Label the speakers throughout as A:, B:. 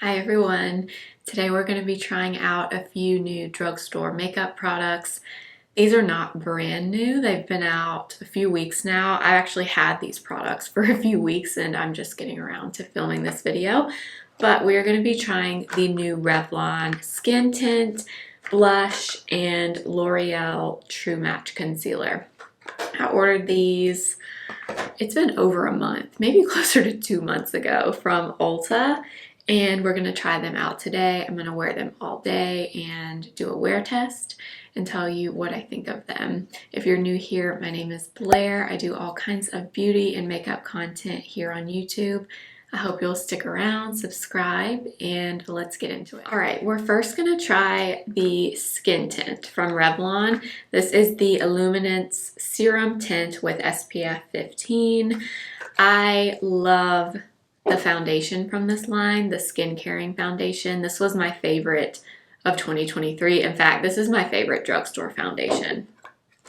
A: Hi everyone. Today we're going to be trying out a few new drugstore makeup products. These are not brand new. They've been out a few weeks now. I actually had these products for a few weeks and I'm just getting around to filming this video. But we're going to be trying the new Revlon Skin Tint, Blush, and L'Oreal True Match Concealer. I ordered these, it's been over a month, maybe closer to 2 months ago from Ulta. And we're gonna try them out today. I'm gonna wear them all day and do a wear test and tell you what I think of them. If you're new here, my name is Blair. I do all kinds of beauty and makeup content here on YouTube. I hope you'll stick around, subscribe, and let's get into it. All right, we're first gonna try the Skin Tint from Revlon. This is the Illuminance Serum Tint with SPF 15. I love the foundation from this line, the Skin Caring foundation. This was my favorite of 2023. In fact, this is my favorite drugstore foundation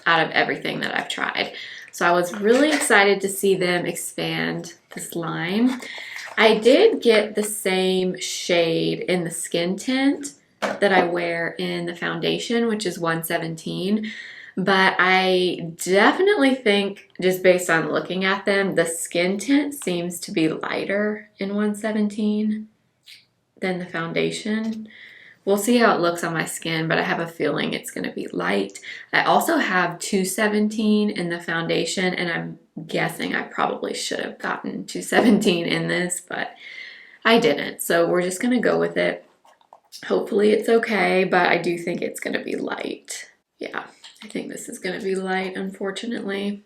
A: out of everything that I've tried. So I was really excited to see them expand this line. I did get the same shade in the Skin Tint that I wear in the foundation, which is 117. But I definitely think, just based on looking at them, the Skin Tint seems to be lighter in 117 than the foundation. We'll see how it looks on my skin, but I have a feeling it's going to be light. I also have 217 in the foundation, and I'm guessing I probably should have gotten 217 in this, but I didn't. So we're just going to go with it. Hopefully it's okay, but I do think it's going to be light. Yeah. I think this is going to be light, unfortunately.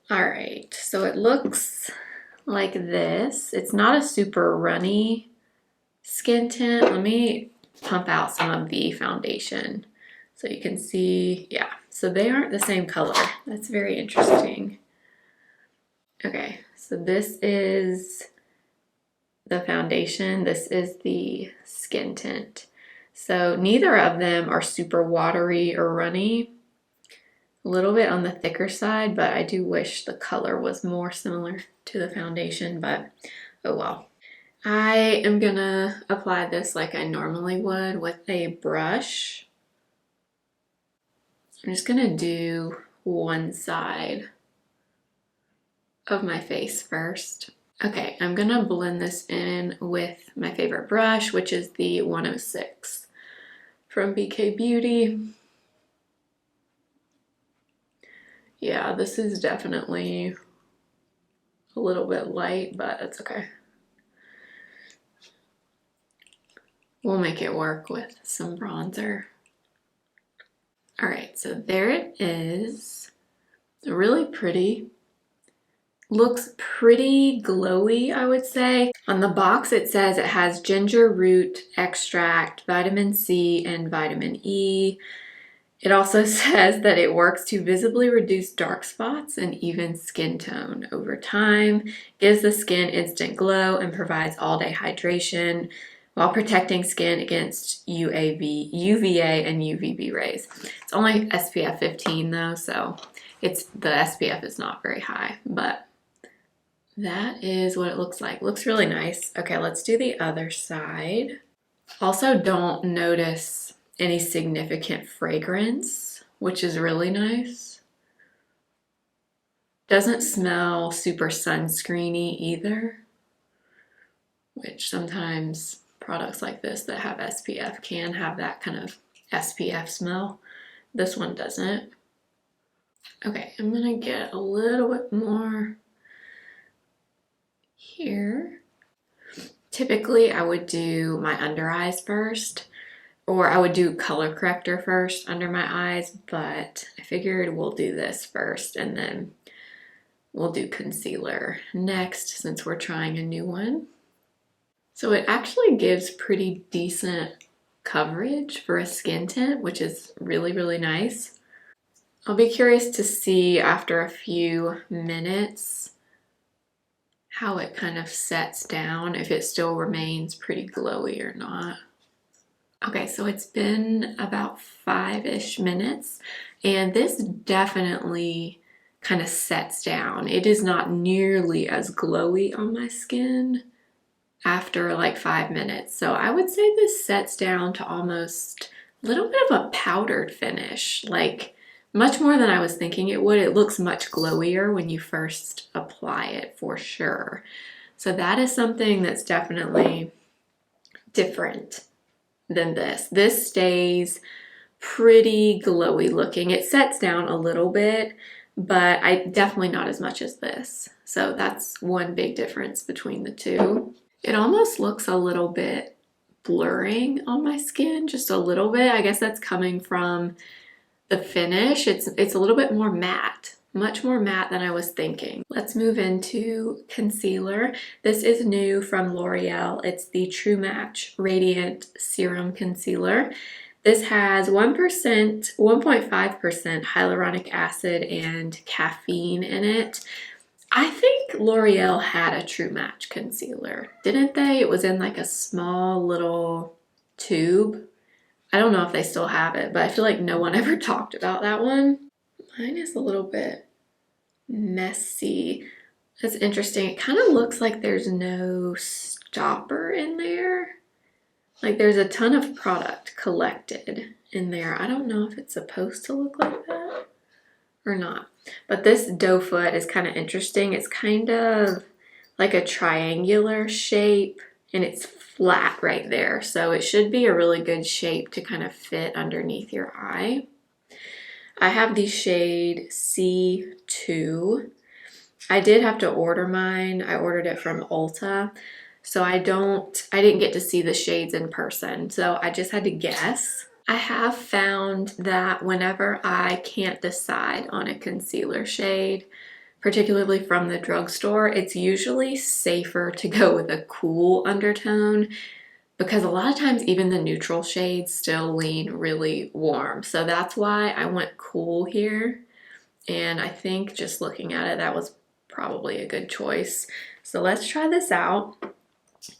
A: All right, so it looks like this. It's not a super runny skin tint. Let me pump out some of the foundation so you can see. Yeah, so they aren't the same color. That's very interesting. Okay, so this is the foundation. This is the skin tint. So neither of them are super watery or runny. A little bit on the thicker side, but I do wish the color was more similar to the foundation, but oh well. I am gonna apply this like I normally would with a brush. I'm just gonna do one side of my face first. Okay, I'm gonna blend this in with my favorite brush, which is the 106 from BK Beauty. Yeah, this is definitely a little bit light, but it's okay. We'll make it work with some bronzer. All right, so there it is. Really pretty. Looks pretty glowy, I would say. On the box, it says it has ginger root extract, vitamin C, and vitamin E. It also says that it works to visibly reduce dark spots and even skin tone over time, gives the skin instant glow, and provides all-day hydration while protecting skin against UVA and UVB rays. It's only SPF 15 though, so the SPF is not very high, but that is what it looks like. Looks really nice. Okay, let's do the other side. Also, don't notice any significant fragrance, which is really nice. Doesn't smell super sunscreeny either, which sometimes products like this that have SPF can have that kind of SPF smell. This one doesn't. Okay, I'm gonna get a little bit more here. Typically, I would do my under eyes first, or I would do color corrector first under my eyes, but I figured we'll do this first and then we'll do concealer next since we're trying a new one. So it actually gives pretty decent coverage for a skin tint, which is really, really nice. I'll be curious to see after a few minutes how it kind of sets down, if it still remains pretty glowy or not. Okay, so it's been about 5-ish minutes, and this definitely kind of sets down. It is not nearly as glowy on my skin after like 5 minutes. So I would say this sets down to almost a little bit of a powdered finish, like much more than I was thinking it would. It looks much glowier when you first apply it for sure. So that is something that's definitely different than this. This stays pretty glowy looking. It sets down a little bit, but definitely not as much as this. So that's one big difference between the two. It almost looks a little bit blurring on my skin, just a little bit. I guess that's coming from the finish. It's a little bit more matte, much more matte than I was thinking. Let's move into concealer. This is new from L'Oreal. It's the True Match Radiant Serum Concealer. This has 1%, 1.5% hyaluronic acid and caffeine in it. I think L'Oreal had a True Match concealer, didn't they? It was in like a small little tube. I don't know if they still have it, but I feel like no one ever talked about that one. Mine is a little bit messy. That's interesting. It kind of looks like there's no stopper in there. Like there's a ton of product collected in there. I don't know if it's supposed to look like that or not. But this doe foot is kind of interesting. It's kind of like a triangular shape and it's flat right there. So it should be a really good shape to kind of fit underneath your eye. I have the shade C2. I did have to order mine. I ordered it from Ulta. So I didn't get to see the shades in person. So I just had to guess. I have found that whenever I can't decide on a concealer shade, particularly from the drugstore, it's usually safer to go with a cool undertone because a lot of times even the neutral shades still lean really warm. So that's why I went cool here. And I think just looking at it, that was probably a good choice. So let's try this out.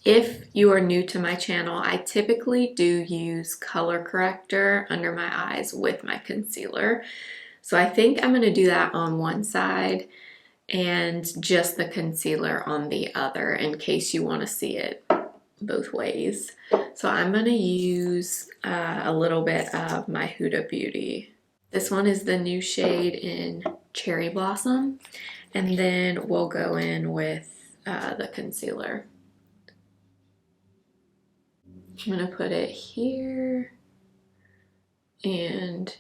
A: If you are new to my channel, I typically do use color corrector under my eyes with my concealer. So I think I'm going to do that on one side and just the concealer on the other in case you want to see it both ways. So I'm going to use a little bit of my Huda Beauty. This one is the new shade in Cherry Blossom, and then we'll go in with the concealer. I'm going to put it here and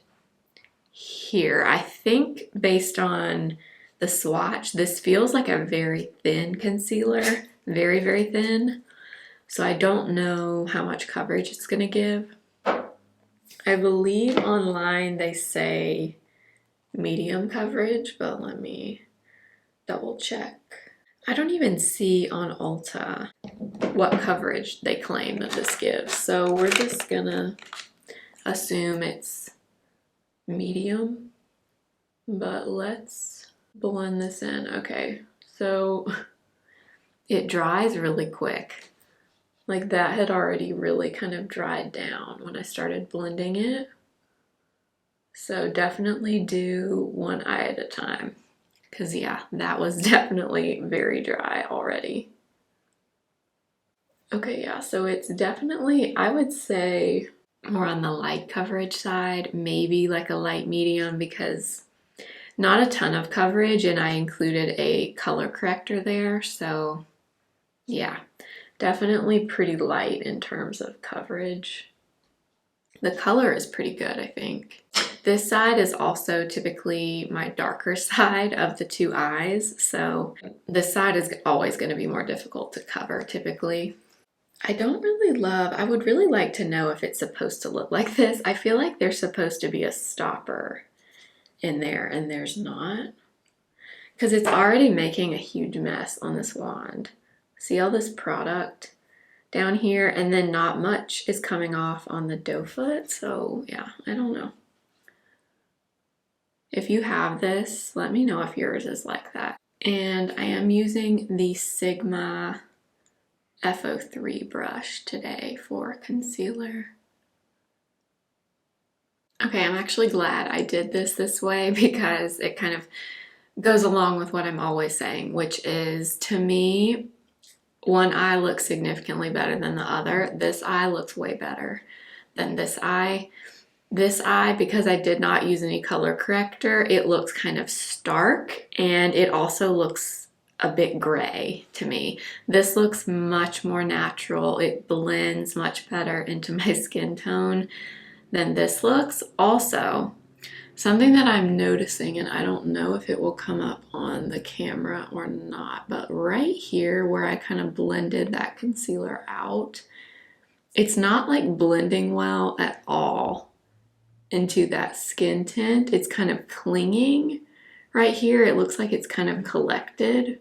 A: here. I think based on the swatch, this feels like a very thin concealer, very, very thin. So I don't know how much coverage it's going to give. I believe online they say medium coverage, but let me double check. I don't even see on Ulta what coverage they claim that this gives. So we're just gonna assume it's medium, but let's blend this in. Okay, so it dries really quick. Like that had already really kind of dried down when I started blending it. So definitely do one eye at a time. Because yeah, that was definitely very dry already. Okay, yeah, so it's definitely, I would say, more on the light coverage side, maybe like a light medium because not a ton of coverage and I included a color corrector there. So yeah, definitely pretty light in terms of coverage. The color is pretty good, I think. This side is also typically my darker side of the two eyes, so this side is always going to be more difficult to cover typically. I don't really love, I would really like to know if it's supposed to look like this. I feel like there's supposed to be a stopper in there and there's not, because it's already making a huge mess on this wand. See all this product down here and then not much is coming off on the doe foot, so yeah, I don't know. If you have this, let me know if yours is like that. And I am using the Sigma F03 brush today for concealer. Okay, I'm actually glad I did this way because it kind of goes along with what I'm always saying, which is, to me, one eye looks significantly better than the other. This eye looks way better than this eye. This eye, because I did not use any color corrector, it looks kind of stark, and it also looks a bit gray to me. This looks much more natural. It blends much better into my skin tone than this looks. Also, something that I'm noticing, and I don't know if it will come up on the camera or not, but right here where I kind of blended that concealer out, it's not like blending well at all into that skin tint. It's kind of clinging right here. It looks like it's kind of collected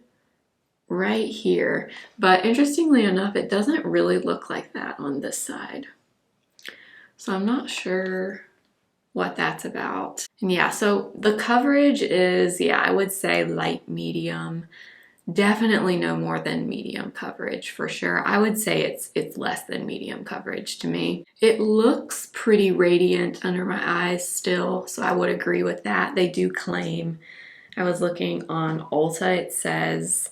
A: right here. But interestingly enough, it doesn't really look like that on this side. So I'm not sure what that's about. And yeah, so the coverage is, yeah, I would say light medium. Definitely no more than medium coverage for sure. I would say it's less than medium coverage to me. It looks pretty radiant under my eyes still, so I would agree with that. They do claim, I was looking on Ulta, it says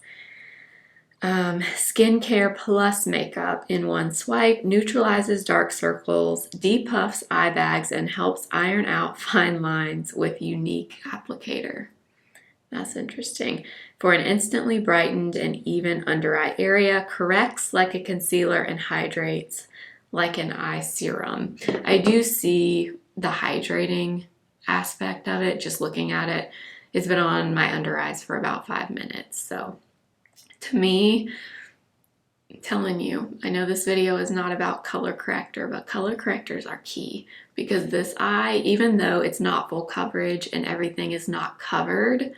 A: skincare plus makeup in one swipe, neutralizes dark circles, depuffs eye bags, and helps iron out fine lines with unique applicator. That's interesting. For an instantly brightened and even under eye area, corrects like a concealer and hydrates like an eye serum. I do see the hydrating aspect of it, just looking at it. It's been on my under eyes for about 5 minutes. So to me, I'm telling you, I know this video is not about color corrector, but color correctors are key because this eye, even though it's not full coverage and everything is not covered,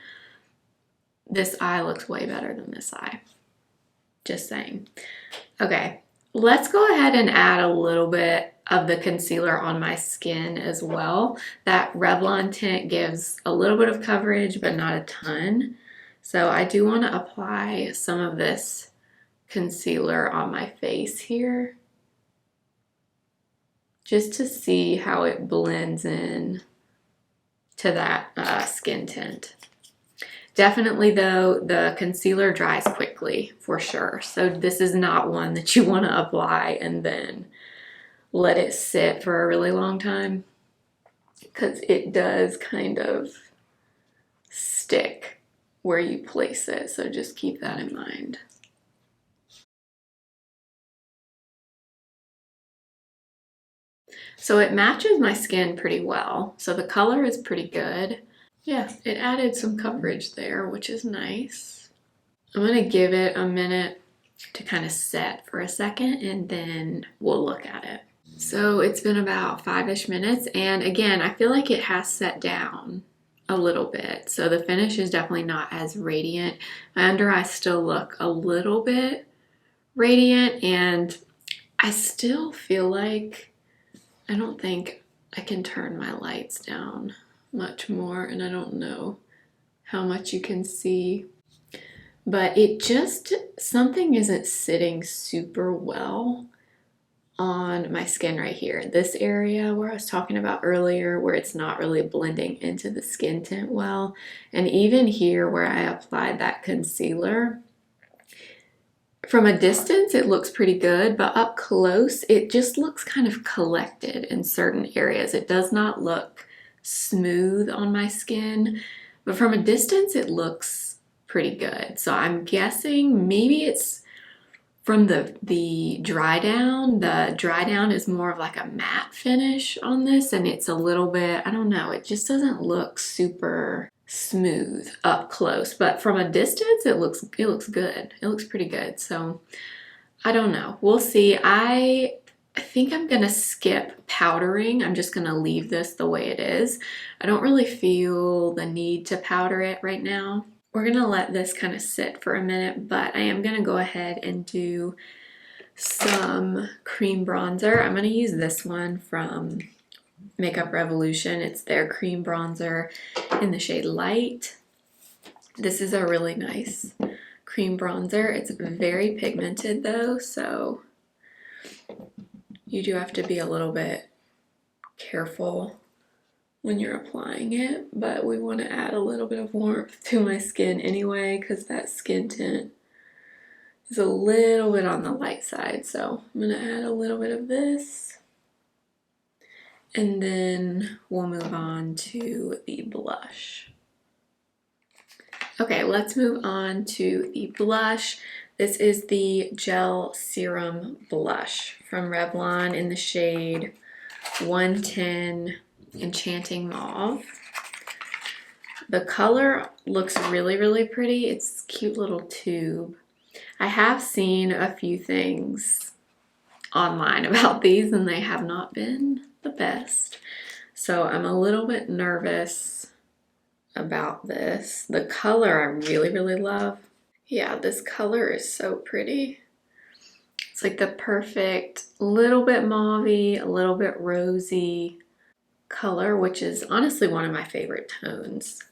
A: this eye looks way better than this eye. Just saying. Okay, let's go ahead and add a little bit of the concealer on my skin as well. That Revlon tint gives a little bit of coverage, but not a ton. So I do want to apply some of this concealer on my face here, just to see how it blends in to that skin tint. Definitely though, the concealer dries quickly for sure. So this is not one that you want to apply and then let it sit for a really long time, because it does kind of stick where you place it. So just keep that in mind. So it matches my skin pretty well. So the color is pretty good. Yeah, it added some coverage there, which is nice. I'm gonna give it a minute to kind of set for a second and then we'll look at it. So it's been about 5-ish minutes, and again, I feel like it has set down a little bit. So the finish is definitely not as radiant. My under eyes still look a little bit radiant, and I still feel like I don't think I can turn my lights down much more, and I don't know how much you can see, but it just, something isn't sitting super well on my skin right here. This area where I was talking about earlier, where it's not really blending into the skin tint well, and even here where I applied that concealer, from a distance it looks pretty good, but up close it just looks kind of collected in certain areas. It does not look smooth on my skin, but from a distance it looks pretty good. So I'm guessing maybe it's from the dry down. The dry down is more of like a matte finish on this, and it's a little bit, I don't know, it just doesn't look super smooth up close, but from a distance it looks good. It looks pretty good. So I don't know, we'll see. I think I'm gonna skip powdering. I'm just gonna leave this the way it is. I don't really feel the need to powder it right now. We're gonna let this kind of sit for a minute, but I am gonna go ahead and do some cream bronzer. I'm gonna use this one from Makeup Revolution. It's their cream bronzer in the shade Light. This is a really nice cream bronzer. It's very pigmented though, so you do have to be a little bit careful when you're applying it, but we want to add a little bit of warmth to my skin anyway, because that skin tint is a little bit on the light side, so I'm gonna add a little bit of this. And then we'll move on to the blush. Okay, let's move on to the blush. This is the Gel Serum Blush from Revlon in the shade 110 Enchanting Mauve. The color looks really, really pretty. It's a cute little tube. I have seen a few things online about these and they have not been the best. So I'm a little bit nervous about this. The color I really, really love. Yeah, this color is so pretty. It's like the perfect little bit mauvey, a little bit rosy color, which is honestly one of my favorite tones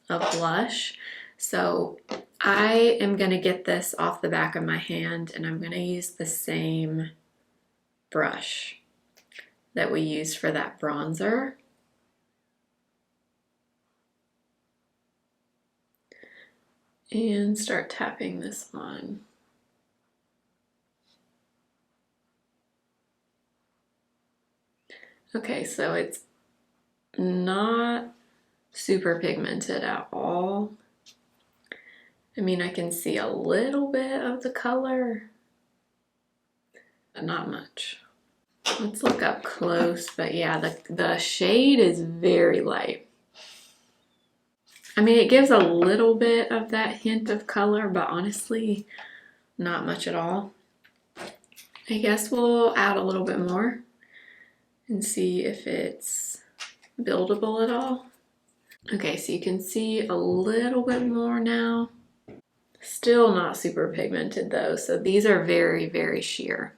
A: of blush. So I am gonna get this off the back of my hand and I'm gonna use the same brush that we used for that bronzer. And start tapping this on. Okay, so it's not super pigmented at all. I mean, I can see a little bit of the color, but not much. Let's look up close, but yeah, the shade is very light. I mean, it gives a little bit of that hint of color, but honestly, not much at all. I guess we'll add a little bit more and see if it's buildable at all. Okay, so you can see a little bit more now. Still not super pigmented though, so these are very, very sheer.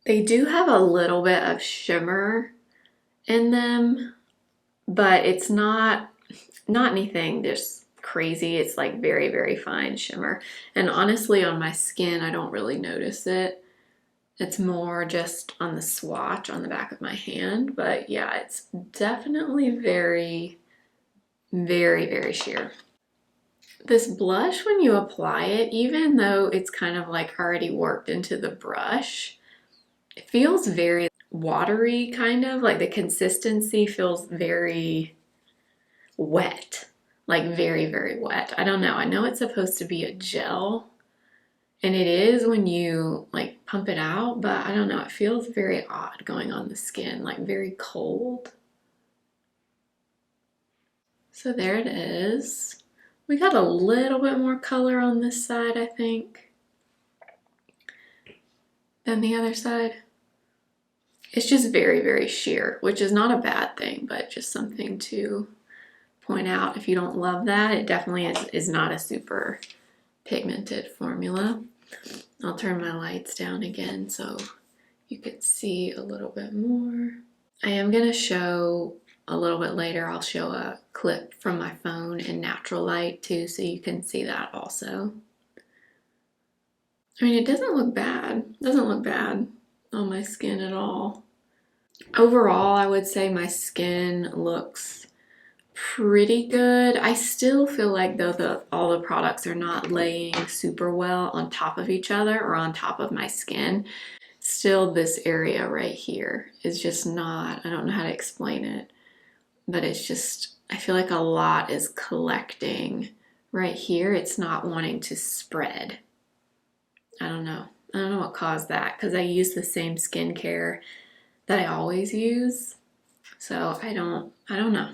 A: They do have a little bit of shimmer in them, but it's not anything just crazy. It's like very, very fine shimmer. And honestly, on my skin, I don't really notice it. It's more just on the swatch on the back of my hand. But yeah, it's definitely very, very, very sheer. This blush, when you apply it, even though it's kind of like already worked into the brush, it feels very watery, kind of. Like the consistency feels very wet, like very, very wet. I don't know. I know it's supposed to be a gel, and it is when you like pump it out, but I don't know. It feels very odd going on the skin, like very cold. So there it is. We got a little bit more color on this side, I think, than the other side. It's just very, very sheer, which is not a bad thing, but just something to point out. If you don't love that, it definitely is not a super pigmented formula. I'll turn my lights down again so you can see a little bit more. I am going to show a little bit later, I'll show a clip from my phone in natural light too, so you can see that also. I mean, it doesn't look bad. It doesn't look bad on my skin at all. Overall, I would say my skin looks pretty good. I still feel like though all the products are not laying super well on top of each other or on top of my skin. Still, this area right here is just not, I don't know how to explain it, but it's just, I feel like a lot is collecting right here. It's not wanting to spread. I don't know. I don't know what caused that because I use the same skincare that I always use. So I don't know.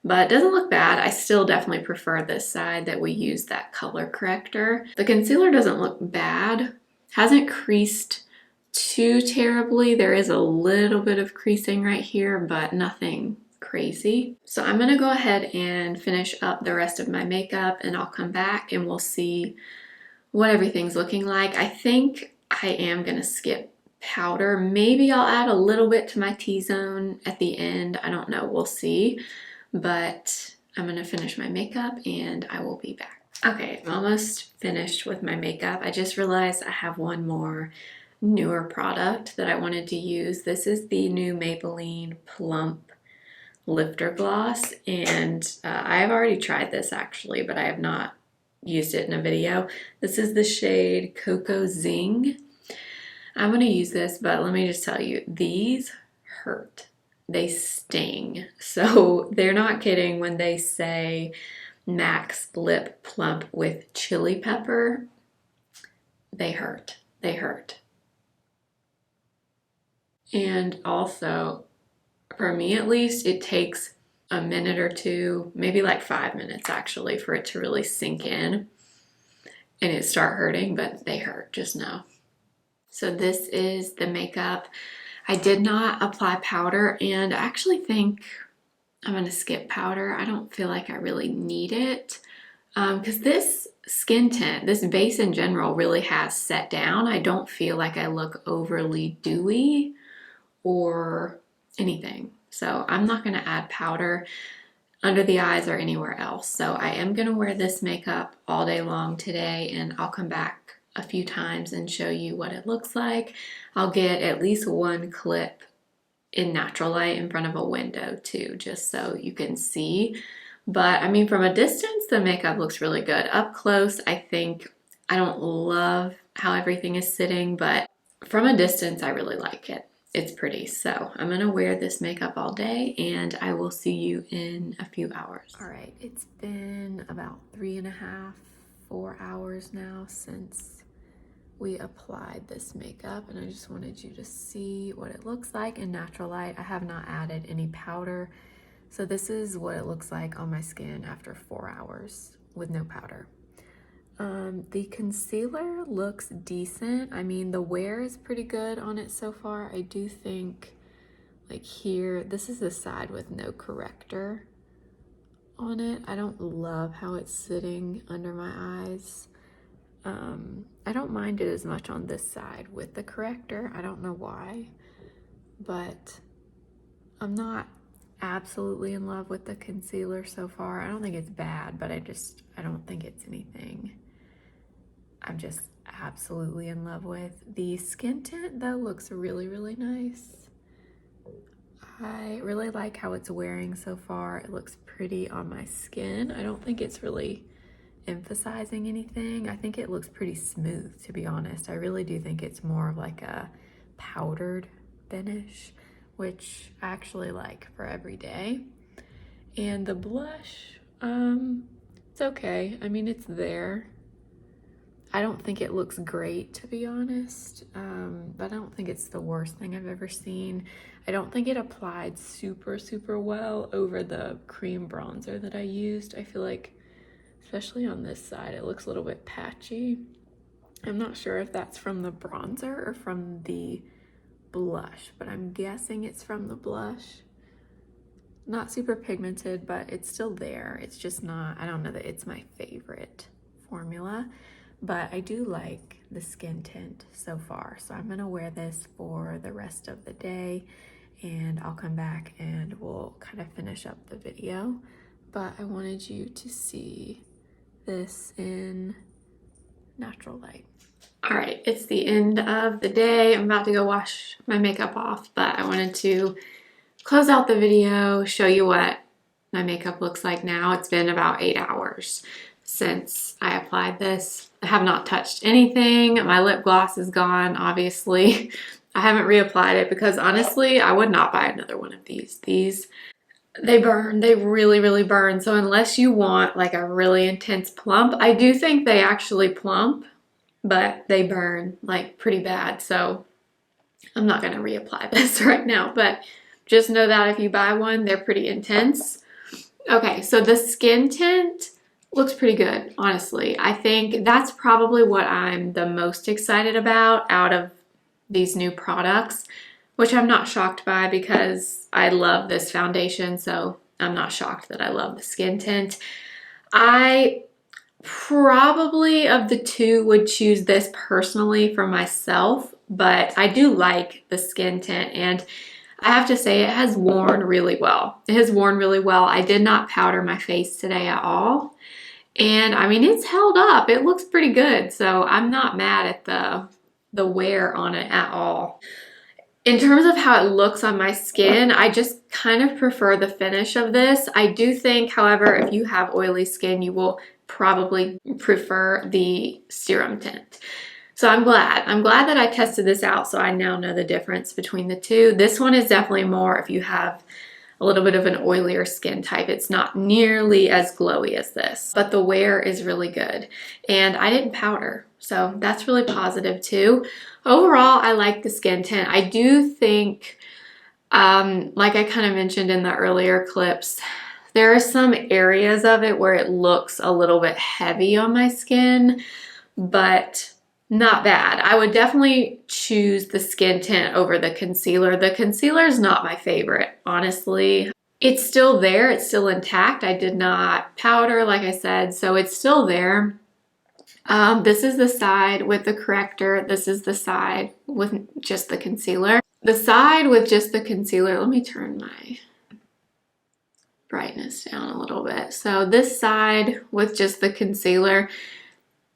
A: But it doesn't look bad. I still definitely prefer this side that we use that color corrector. The concealer doesn't look bad. Hasn't creased too terribly. There is a little bit of creasing right here, but nothing crazy. So I'm gonna go ahead and finish up the rest of my makeup and I'll come back and we'll see what everything's looking like. I think I am gonna skip powder. Maybe I'll add a little bit to my T-zone at the end. I don't know, we'll see. But I'm gonna finish my makeup and I will be back. Okay, I'm almost finished with my makeup. I just realized I have one more newer product that I wanted to use. This is the new Maybelline Plump Lifter Gloss, and I have already tried this actually, but I have not used it in a video. This is the shade Cocoa Zing. I'm going to use this, but let me just tell you, these hurt. They sting. So they're not kidding when they say Max Lip Plump with chili pepper. They hurt. They hurt. And also, for me at least, it takes a minute or two, maybe like 5 minutes actually, for it to really sink in and it start hurting, but they hurt, just know. So this is the makeup. I did not apply powder, and I actually think I'm gonna skip powder. I don't feel like I really need it because this skin tint, this base in general, really has set down. I don't feel like I look overly dewy or anything. So I'm not gonna add powder under the eyes or anywhere else. So I am gonna wear this makeup all day long today, and I'll come back a few times and show you what it looks like. I'll get at least one clip in natural light in front of a window too, just so you can see. But I mean, from a distance, the makeup looks really good. Up close, I don't love how everything is sitting, but from a distance, I really like it. It's pretty. So I'm gonna wear this makeup all day, and I will see you in a few hours. All right, it's been about 3.5, 4 hours now since we applied this makeup, and I just wanted you to see what it looks like in natural light. I have not added any powder, so this is what it looks like on my skin after 4 hours with no powder. The concealer looks decent. I mean, the wear is pretty good on it so far. I do think, like here, this is the side with no corrector on it. I don't love how it's sitting under my eyes. I don't mind it as much on this side with the corrector. I don't know why, but I'm not absolutely in love with the concealer so far. I don't think it's bad, but I don't think it's anything I'm just absolutely in love with. The skin tint though looks really, really nice. I really like how it's wearing so far. It looks pretty on my skin. I don't think it's really emphasizing anything. I think it looks pretty smooth, to be honest. I really do think it's more of like a powdered finish, which I actually like for every day. And the blush, it's okay. I mean, it's there. I don't think it looks great, to be honest, but I don't think it's the worst thing I've ever seen. I don't think it applied super, super well over the cream bronzer that I used. I feel like, especially on this side, it looks a little bit patchy. I'm not sure if that's from the bronzer or from the blush, but I'm guessing it's from the blush. Not super pigmented, but it's still there. It's just not, I don't know that it's my favorite formula, but I do like the skin tint so far. So I'm gonna wear this for the rest of the day, and I'll come back and we'll kind of finish up the video. But I wanted you to see this in natural light. All right, it's the end of the day. I'm about to go wash my makeup off, but I wanted to close out the video, show you what my makeup looks like now. It's been about 8 hours since I applied this. I have not touched anything. My lip gloss is gone, obviously. I haven't reapplied it because honestly, I would not buy another one of these. They burn, they really, really burn. So unless you want like a really intense plump, I do think they actually plump, but they burn like pretty bad. So I'm not gonna reapply this right now, but just know that if you buy one, they're pretty intense. Okay, so the skin tint looks pretty good, honestly. I think that's probably what I'm the most excited about out of these new products, which I'm not shocked by because I love this foundation, so I'm not shocked that I love the skin tint. I probably, of the two, would choose this personally for myself, but I do like the skin tint, and I have to say it has worn really well. It has worn really well. I did not powder my face today at all, and I mean, it's held up. It looks pretty good, so I'm not mad at the wear on it at all. In terms of how it looks on my skin, I just kind of prefer the finish of this. I do think, however, if you have oily skin, you will probably prefer the serum tint. So I'm glad that I tested this out, so I now know the difference between the two. This one is definitely more if you have a little bit of an oilier skin type. It's not nearly as glowy as this, but the wear is really good. And I didn't powder, so that's really positive too. Overall, I like the skin tint. I do think, like I kind of mentioned in the earlier clips, there are some areas of it where it looks a little bit heavy on my skin, but not bad. I would definitely choose the skin tint over the concealer. The concealer is not my favorite, honestly. It's still there. It's still intact. I did not powder, like I said, so it's still there. This is the side with the corrector. This is the side with just the concealer. The side with just the concealer, let me turn my brightness down a little bit. So this side with just the concealer,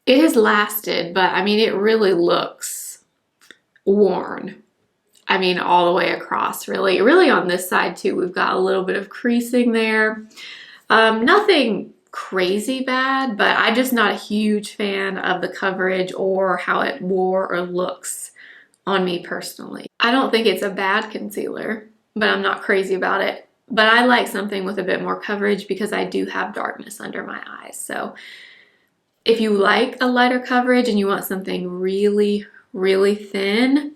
A: it has lasted, but I mean, it really looks worn. I mean, all the way across, really. Really on this side too, we've got a little bit of creasing there. Nothing crazy bad, but I'm just not a huge fan of the coverage or how it wore or looks on me personally. I don't think it's a bad concealer, but I'm not crazy about it. But I like something with a bit more coverage because I do have darkness under my eyes. So if you like a lighter coverage and you want something really, really thin,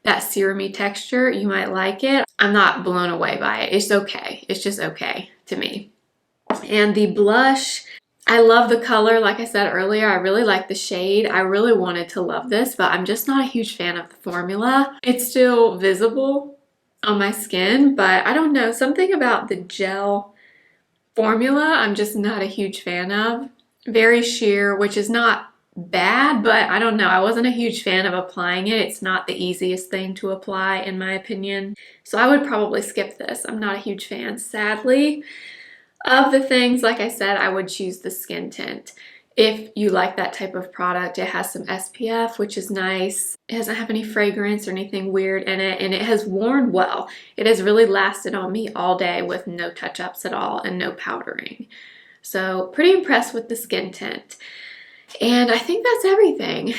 A: that serum-y texture, you might like it. I'm not blown away by it. It's okay. It's just okay to me. And the blush, I love the color. Like I said earlier, I really like the shade. I really wanted to love this, but I'm just not a huge fan of the formula. It's still visible on my skin, but I don't know, something about the gel formula I'm just not a huge fan of. Very sheer, which is not bad, but I don't know. I wasn't a huge fan of applying it. It's not the easiest thing to apply, in my opinion. So I would probably skip this. I'm not a huge fan, sadly. Of the things, like I said, I would choose the skin tint. If you like that type of product, it has some SPF, which is nice. It doesn't have any fragrance or anything weird in it, and it has worn well. It has really lasted on me all day with no touch-ups at all and no powdering. So pretty impressed with the skin tint. And I think that's everything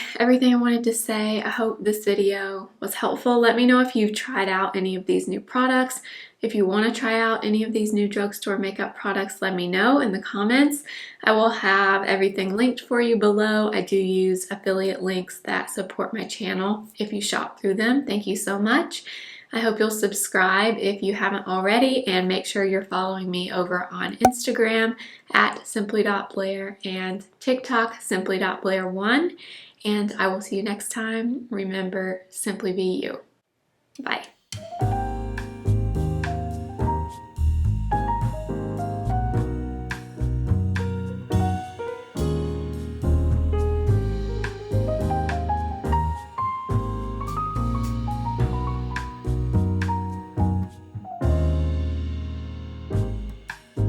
A: I wanted to say. I hope this video was helpful. Let me know if you've tried out any of these new products. If you want to try out any of these new drugstore makeup products, let me know in the comments. I will have everything linked for you below. I do use affiliate links that support my channel if you shop through them. Thank you so much. I hope you'll subscribe if you haven't already, and make sure you're following me over on Instagram at simply.blair and TikTok simply.blair1. And I will see you next time. Remember, simply be you. Bye.